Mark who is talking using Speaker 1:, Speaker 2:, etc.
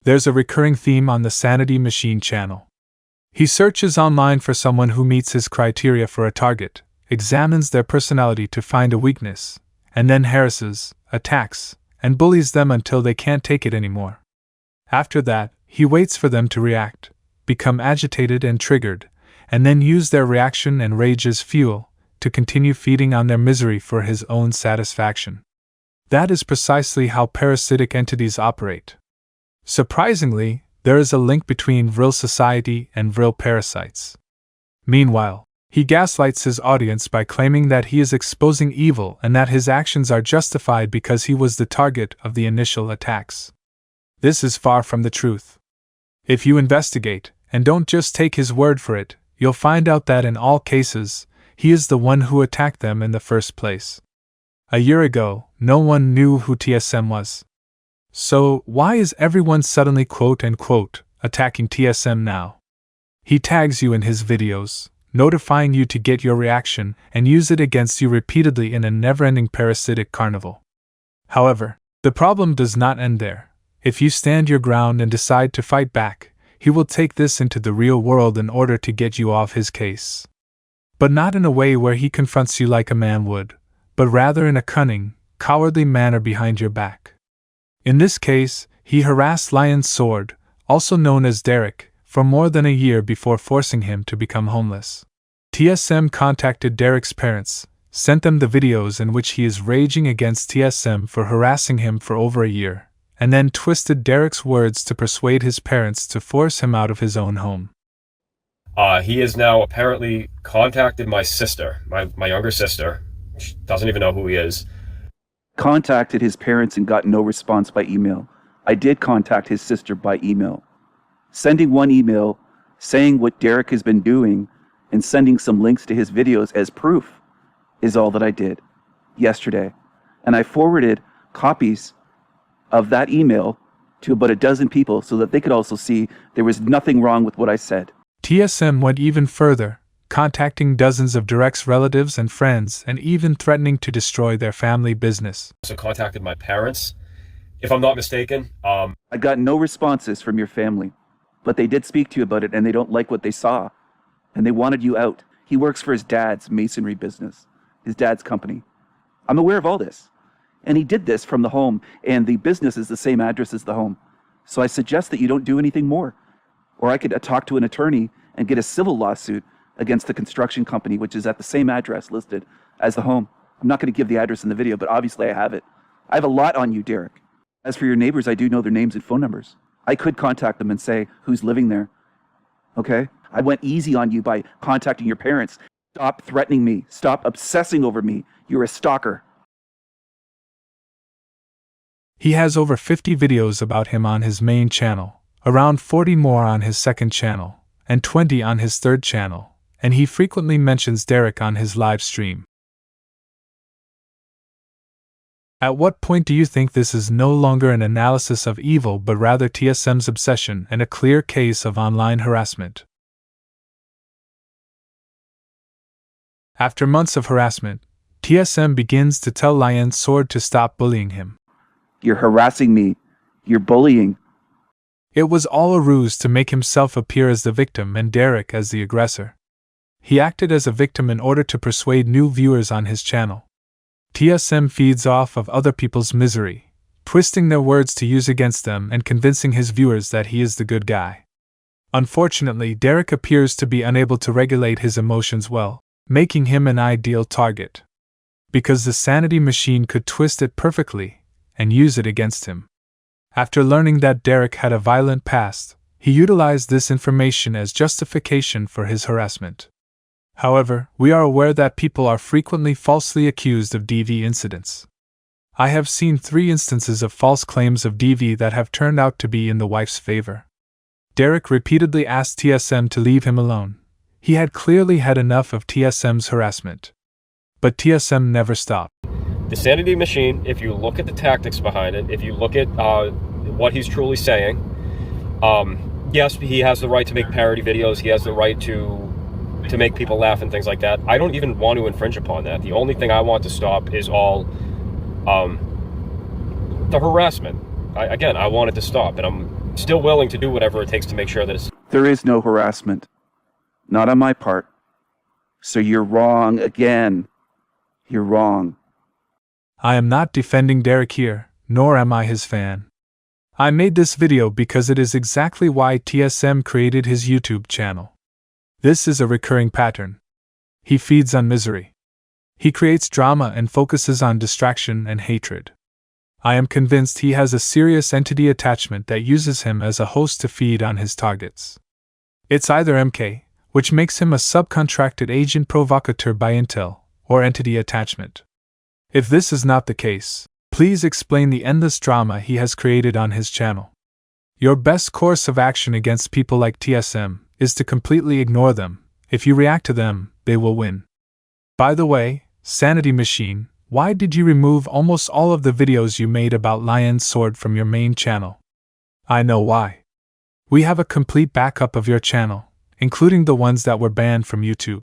Speaker 1: There's a recurring theme on the Sanity Machine channel. He searches online for someone who meets his criteria for a target, examines their personality to find a weakness, and then harasses, attacks, and bullies them until they can't take it anymore. After that, he waits for them to react, become agitated and triggered, and then use their reaction and rage as fuel to continue feeding on their misery for his own satisfaction. That is precisely how parasitic entities operate. Surprisingly, there is a link between real society and real parasites. Meanwhile, he gaslights his audience by claiming that he is exposing evil and that his actions are justified because he was the target of the initial attacks. This is far from the truth. If you investigate, and don't just take his word for it, you'll find out that in all cases, he is the one who attacked them in the first place. A year ago, no one knew who TSM was. So, why is everyone suddenly quote-unquote attacking TSM now? He tags you in his videos, notifying you to get your reaction and use it against you repeatedly in a never-ending parasitic carnival. However, the problem does not end there. If you stand your ground and decide to fight back, he will take this into the real world in order to get you off his case. But not in a way where he confronts you like a man would, but rather in a cunning, cowardly manner behind your back. In this case, he harassed Lion Sword, also known as Derek, for more than a year before forcing him to become homeless. TSM contacted Derek's parents, sent them the videos in which he is raging against TSM for harassing him for over a year, and then twisted Derek's words to persuade his parents to force him out of his own home.
Speaker 2: He has now apparently contacted my sister, my younger sister. She doesn't even know who he is.
Speaker 3: Contacted his parents and got no response by email. I did contact his sister by email. Sending one email saying what Derek has been doing and sending some links to his videos as proof is all that I did yesterday. And I forwarded copies of that email to about a dozen people so that they could also see there was nothing wrong with what I said.
Speaker 1: TSM went even further, contacting dozens of Derek's relatives and friends and even threatening to destroy their family business.
Speaker 2: Also contacted my parents, if I'm not mistaken.
Speaker 3: I got no responses from your family, but they did speak to you about it and they don't like what they saw. And they wanted you out. He works for his dad's masonry business, his dad's company. I'm aware of all this. And he did this from the home, and the business is the same address as the home. So I suggest that you don't do anything more. Or I could talk to an attorney and get a civil lawsuit against the construction company, which is at the same address listed as the home. I'm not going to give the address in the video, but obviously I have it. I have a lot on you, Derek. As for your neighbors, I do know their names and phone numbers. I could contact them and say who's living there. Okay? I went easy on you by contacting your parents. Stop threatening me. Stop obsessing over me. You're a stalker.
Speaker 1: He has over 50 videos about him on his main channel, around 40 more on his second channel, and 20 on his third channel, and he frequently mentions Derek on his live stream. At what point do you think this is no longer an analysis of evil but rather TSM's obsession and a clear case of online harassment? After months of harassment, TSM begins to tell Lion Sword to stop bullying him.
Speaker 3: You're harassing me. You're bullying.
Speaker 1: It was all a ruse to make himself appear as the victim and Derek as the aggressor. He acted as a victim in order to persuade new viewers on his channel. TSM feeds off of other people's misery, twisting their words to use against them and convincing his viewers that he is the good guy. Unfortunately, Derek appears to be unable to regulate his emotions well, making him an ideal target. Because the Sanity Machine could twist it perfectly and use it against him. After learning that Derek had a violent past, he utilized this information as justification for his harassment. However, we are aware that people are frequently falsely accused of DV incidents. I have seen 3 instances of false claims of DV that have turned out to be in the wife's favor. Derek repeatedly asked TSM to leave him alone. He had clearly had enough of TSM's harassment. But TSM never stopped.
Speaker 2: The Sanity Machine, if you look at the tactics behind it, if you look at what he's truly saying, yes, he has the right to make parody videos, he has the right to make people laugh and things like that. I don't even want to infringe upon that. The only thing I want to stop is all the harassment. I want it to stop, and I'm still willing to do whatever it takes to make sure that it's...
Speaker 3: There is no harassment. Not on my part. So you're wrong again. You're wrong.
Speaker 1: I am not defending Derek here, nor am I his fan. I made this video because it is exactly why TSM created his YouTube channel. This is a recurring pattern. He feeds on misery. He creates drama and focuses on distraction and hatred. I am convinced he has a serious entity attachment that uses him as a host to feed on his targets. It's either MK, which makes him a subcontracted agent provocateur by Intel, or entity attachment. If this is not the case, please explain the endless drama he has created on his channel. Your best course of action against people like TSM is to completely ignore them. If you react to them, they will win. By the way, Sanity Machine, why did you remove almost all of the videos you made about Lion's Sword from your main channel? I know why. We have a complete backup of your channel, including the ones that were banned from YouTube.